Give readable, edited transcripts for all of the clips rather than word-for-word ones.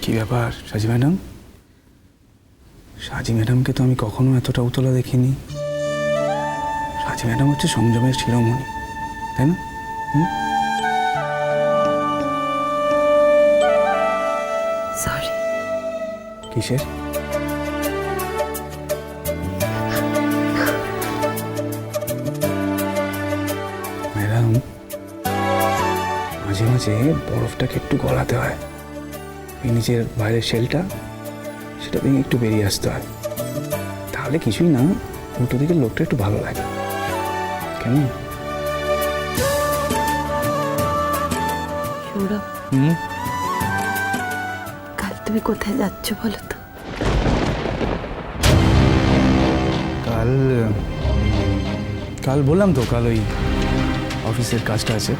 কি ব্যাপার সাজি ম্যাডাম? সাজি ম্যাডামকে তো আমি কখনো এতটা উতলা দেখিনি। সাজি ম্যাডাম হচ্ছে সংযমের শিরোমণি, তাই না? সরি। কিসের? ম্যাডাম, মাঝে মাঝে বরফটাকে একটু গলাতে হয়, এই নিজের বাইরের শেলটা সেটা থেকে একটু বেরিয়ে আসতে হয়, তাহলে কিছুই না, উল্টো দিকের লোকটা একটু ভালো লাগে। কেমন? সৌরভ, কাল তুমি কোথায় যাচ্ছ বলো তো? কাল কাল বললাম তো, কাল ওই অফিসের কাজটা আছে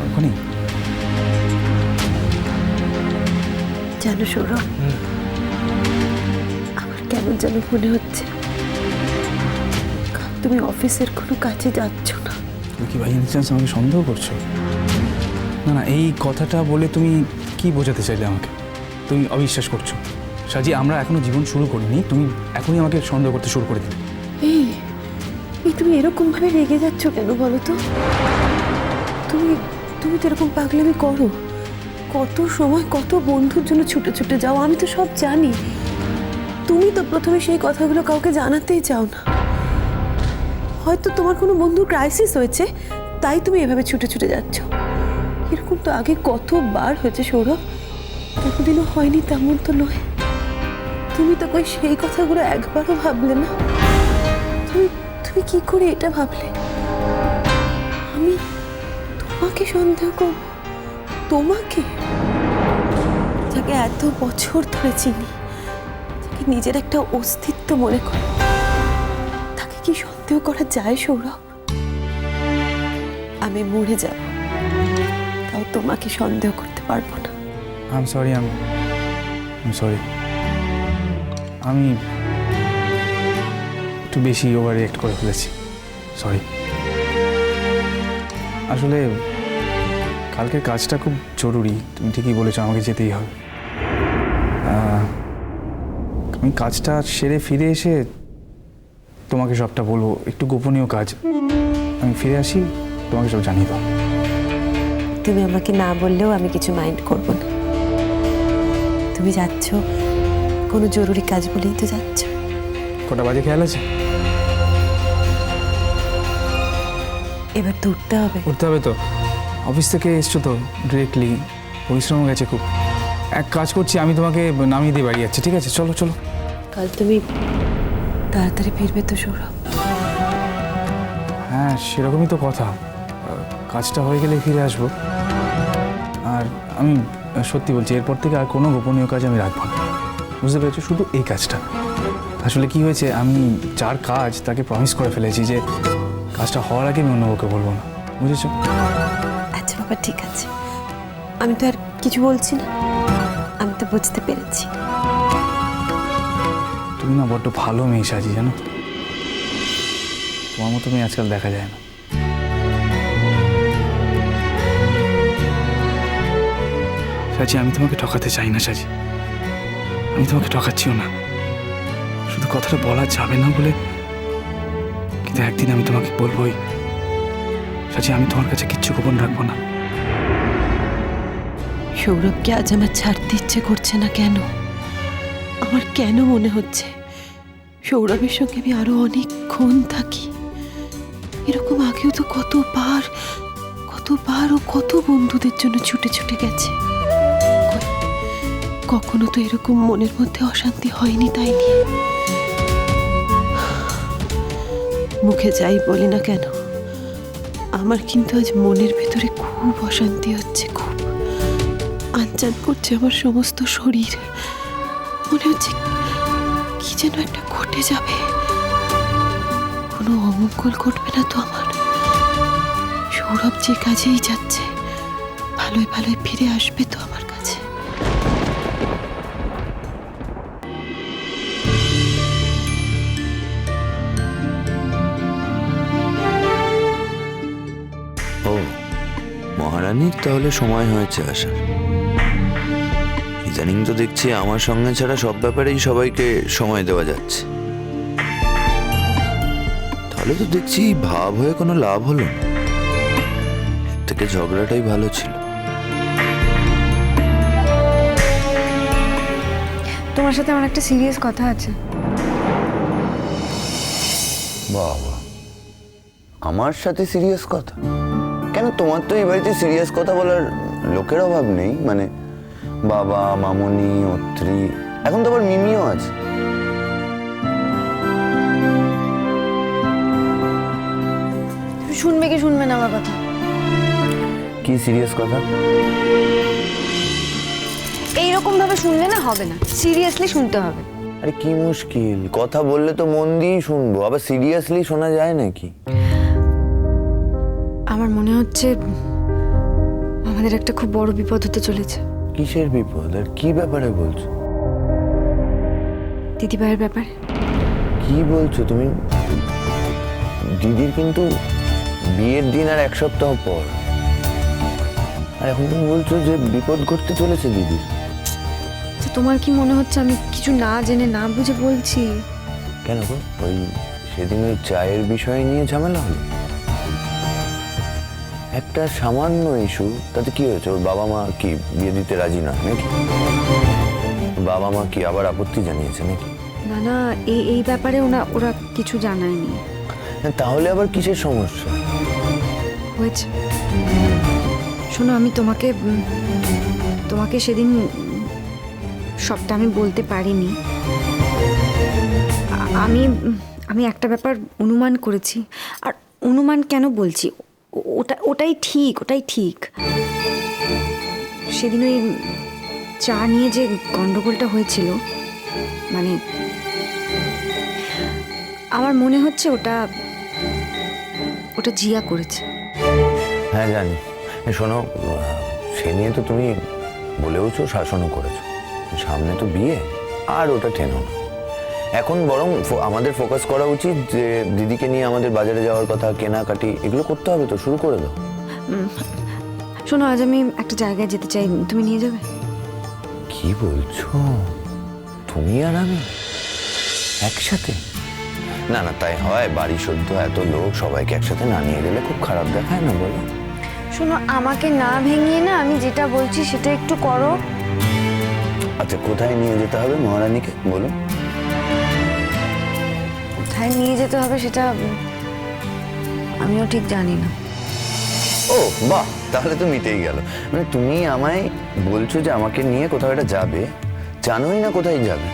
ওখানেই। জানো সৌরভ, আমার কেমন যেন মনে হচ্ছে কাল তুমি অফিসের কোনো কাজে যাচ্ছ না। তুমি কি বাই এনি চান্স আমাকে সন্দেহ করছো? না না, এই কথাটা বলে তুমি কি বোঝাতে চাইলে আমাকে? তুমি অবিশ্বাস করছো। সাজি, আমরা এখনো জীবন শুরু করিনি, তুমি এখনই আমাকে সন্দেহ করতে শুরু করে দিলে। এই এই তুমি এরকম ভাবে রেগে যাচ্ছ কেন বলো তো? তুমি তুমি তো এরকম পাগলামি করো, কত সময় কত বন্ধুর জন্য ছুটে ছুটে যাও, আমি তো সব জানি। তুমি তো প্রথমে সেই কথাগুলো কাউকে জানাতেই চাও না। হয়তো তোমার কোনো বন্ধুর ক্রাইসিস হয়েছে, তাই তুমি এভাবে ছুটে ছুটে যাচ্ছ। এরকম তো আগে কতবার হয়েছে সৌরভ, কোনোদিনও হয়নি তেমন তো নয়। তুমি তো কই সেই কথাগুলো একবারও ভাবলে না। তুমি তুমি কি করে এটা ভাবলে আমি তোমাকে সন্দেহ করব? তোমাকে, যাকে এত বছর ধরে চিনি, যাকে নিজের একটা অস্তিত্ব মনে করে, তাকে কি সন্দেহ করা যায় সৌরভ? আমি মরে যাব, তাও তোমাকে সন্দেহ করতে পারবো না। আই এম সরি, সরি, আমি একটু বেশি ওভার রিঅ্যাক্ট করে ফেলেছি, সরি। আসলে কালকের কাজটা খুব জরুরি, তুমি ঠিকই বলেছো, আমাকে যেতেই হবে। আমি কাজটা সেরে ফিরে এসে তোমাকে সবটা বলবো, একটু গোপনীয় কাজ। আমি ফিরে আসি, তোমাকে সব জানিয়ে দাও। তুমি আমাকে না বললেও আমি কিছু মাইন্ড করব না। তুমি যাচ্ছ কোনো জরুরি কাজ বলেই তো যাচ্ছ। কটা বাজে খেয়াল আছে? এবার তো উঠতে হবে। উঠতে হবে তো, অফিস থেকে এসছো তো ডিরেক্টলি, পরিশ্রম গেছে খুব। এক কাজ করছি, আমি তোমাকে নামিয়ে দিয়ে বাড়ি যাচ্ছি, ঠিক আছে? চলো চলো। কাল তুমি তাড়াতাড়ি ফিরবে তো সৌরভ? হ্যাঁ, সেরকমই তো কথা, কাজটা হয়ে গেলে ফিরে আসবো। আর আমি সত্যি বলছি, এরপর থেকে আর কোনো গোপনীয় কাজ আমি রাখবো না, বুঝতে পেরেছো? শুধু এই কাজটা। আসলে কি হয়েছে, আমি যার কাজ তাকে প্রমিস করে ফেলেছি যে কাজটা হওয়ার আগে আমি অন্য কাউকে বলবো না, বুঝেছো? আচ্ছা বাবা, ঠিক আছে, আমি তো আর কিছু বলছি না, আমি তো বুঝতে পেরেছি। তুমি না বড্ড ভালো মেয়ে সাজি, জানো? তোমার মতো মেয়ে আজকাল দেখা যায় না। সাজি, আমি তোমাকে ঠকাতে চাই না সাজি, আমি তোমাকে ঠকাচ্ছিও না, শুধু কথাটা বলা যাবে না বলে। কিন্তু একদিন আমি তোমাকে বলবোই সাজি, আমি তোমার কাছে কিচ্ছু গোপন রাখবো না। সৌরভকে আজ আমার ছাড়তে ইচ্ছে করছে না কেন? আমার কেন মনে হচ্ছে সৌরভের সঙ্গে আমি আরো অনেকক্ষণ থাকি। এরকম আগেও তো কতবার কতবার ও কত বন্ধুদের জন্য ছুটে ছুটে গেছে। কখনো তো এরকম মনের মধ্যে অশান্তি হয়নি তাই নিয়ে। মুখে যাই বলি না কেন, আমার কিন্তু আজ মনের ভেতরে খুব অশান্তি হচ্ছে, খুব আনচান করছে আমার সমস্ত শরীর। মনে হচ্ছে কি যেন একটা ঘটে যাবে, কোনো অমঙ্গল ঘটবে না তো আমার? সৌরভ যে কাজেই যাচ্ছে, ভালোই ভালোই ফিরে আসবে তো আমার কাছে? ও, মহারানীর তাহলে সময় হয়েছে আসার। ইদানিং তো দেখছি আমার সঙ্গে ছাড়া সব ব্যাপারেই সবাইকে সময় দেওয়া যাচ্ছে। তাহলে তো দেখছি ভাব হয়ে কোনো লাভ হলো না, এর থেকে ঝগড়াটাই ভালো ছিল। তোমার সাথে আমার একটা সিরিয়াস কথা আছে। বাবা, আমার সাথে সিরিয়াস কথা? কেন, তোমার তো এই বাড়িতে সিরিয়াস কথা বলার লোকের অভাব নেই। মানে বাবা, মামনি, অত্রি, এখন তো আবার মিমিও আছে। শুনবে কি শুনবে না আমার কথা? কি সিরিয়াস কথা? এইরকম ভাবে শুনলে না হবে না, সিরিয়াসলি শুনতে হবে। আরে কি মুশকিল, কথা বললে তো মন দিয়েই শুনবো, আবার সিরিয়াসলি শোনা যায় নাকি? আমার মনে হচ্ছে আমাদের একটা খুব বড় বিপদ হতে চলেছে। কিসের বিপদ আর কি ব্যাপারে বলছো? দিদিভাইয়ের ব্যাপারে। কি বলছো তুমি? দিদির কিন্তু বিয়ের দিন আর 1 সপ্তাহ পর, আর এখন তুমি বলছো যে বিপদ ঘটতে চলেছে দিদির। তো তোমার কি মনে হচ্ছে আমি কিছু না জেনে না বুঝে বলছি? কেন গো, ওই সেদিন ওই চায়ের বিষয় নিয়ে ঝামেলা হলো, একটা সামান্য ইস্যু, তাতে কি হয়েছে? ওর বাবা মা কি বিয়ে দিতে রাজি নয় নাকি? বাবা মা কি আবার আপত্তি জানিয়েছে নাকি? না না, এই ব্যাপারে ওরা কিছু জানায়নি। তাহলে আবার কিসের সমস্যা হয়েছে? শোনো, আমি তোমাকে সেদিন সবটা আমি বলতে পারিনি। আমি একটা ব্যাপার অনুমান করেছি। আর অনুমান কেন বলছি, ওটাই ঠিক। সেদিন ওই চা নিয়ে যে গন্ডগোলটা হয়েছিল, মানে আমার মনে হচ্ছে ওটা জিয়া করেছে। হ্যাঁ জানি। শোনো, সে নিয়ে তো তুমি বলেওছো, শাসনও করেছো। সামনে তো বিয়ে, আর ওটা টেনো না। এখন বরং আমাদের ফোকাস করা উচিত যে দিদিকে নিয়ে আমাদের বাজারে যাওয়ার কথা, কেনাকাটি, এগুলো করতে হবে। তো শুরু করে দাও। শোনো, আজ আমি একটা জায়গায় যেতে চাই, তুমি নিয়ে যাবে? কি বলছো? তুমি আর আমি একসাথে? না না, তাই হয়? বাড়ি সদ্য এত লোক, সবাইকে একসাথে না নিয়ে গেলে খুব খারাপ দেখায় না, বলো? শোনো, আমাকে না ভেঙিয়ে না, আমি যেটা বলছি সেটা একটু করো। আচ্ছা, কোথায় নিয়ে যেতে হবে মহারানীকে, বলো? কোথায় নিয়ে যেতে হবে সেটা আমিও ঠিক জানি না। ও বাহ, তাহলে তো মিটেই গেল। মানে তুমি আমায় বলছো যে আমাকে নিয়ে কোথাও একটা যাবে, জানোই না কোথায় যাবে।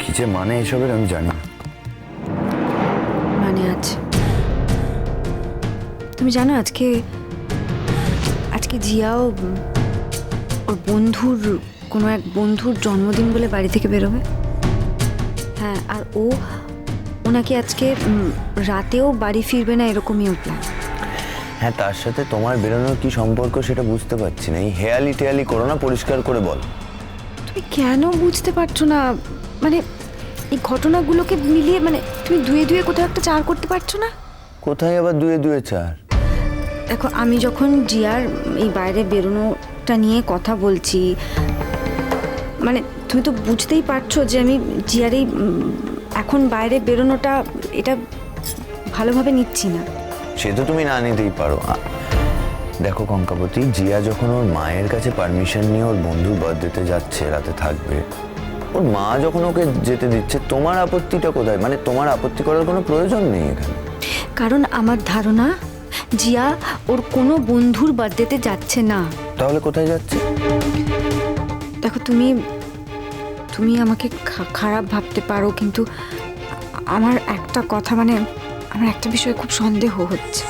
কি যে মানে এসবের আমি জানি না। মানে আছে। তুমি জানো আজকে জিয়াও ওর কোনো এক বন্ধুর জন্মদিন বলে বাড়ি থেকে বেরোবে। হ্যাঁ, আর ওনাকে আজকে রাতেও বাড়ি ফিরবে না, এরকমই ওর প্ল্যান। হ্যাঁ, তার সাথে তোমার বেরোনোর কি সম্পর্ক সেটা বুঝতে পারছি না। এই হেয়ালি টেয়ালি করো না, পরিষ্কার করে বল। তুমি কেন বুঝতে পারছো না? মানে এই ঘটনাগুলোকে মিলিয়ে, মানে তুমি দুয়ে কোথাও একটা চার করতে পারছো না? কোথায় আবার দুয়ে চার? দেখো, আমি যখন জিয়ার এই বাইরে বেরোনোটা নিয়ে কথা বলছি, মানে তুমি তো বুঝতেই পারছো যে আমি জিয়ার এই এখন বাইরে বেরোনোটা, এটা ভালোভাবে নিচ্ছি না। সে তো তুমি না নিতেই পারো। দেখো কঙ্কাবতী, জিয়া যখন ওর মায়ের কাছে পারমিশন নিয়ে ওর বন্ধুর বার্থডেতে যাচ্ছে, রাতে থাকবে, ওর মা যখন ওকে যেতে দিচ্ছে, তোমার আপত্তিটা কোথায়? মানে তোমার আপত্তি করার কোনো প্রয়োজন নেই এখানে। কারণ আমার ধারণা জিয়া ওর কোনো বন্ধুর বার্থডেতে যাচ্ছে না। তাহলে কোথায় যাচ্ছে? দেখো, তুমি আমাকে খারাপ ভাবতে পারো, কিন্তু আমার একটা কথা, মানে আমার একটা বিষয়ে খুব সন্দেহ হচ্ছে।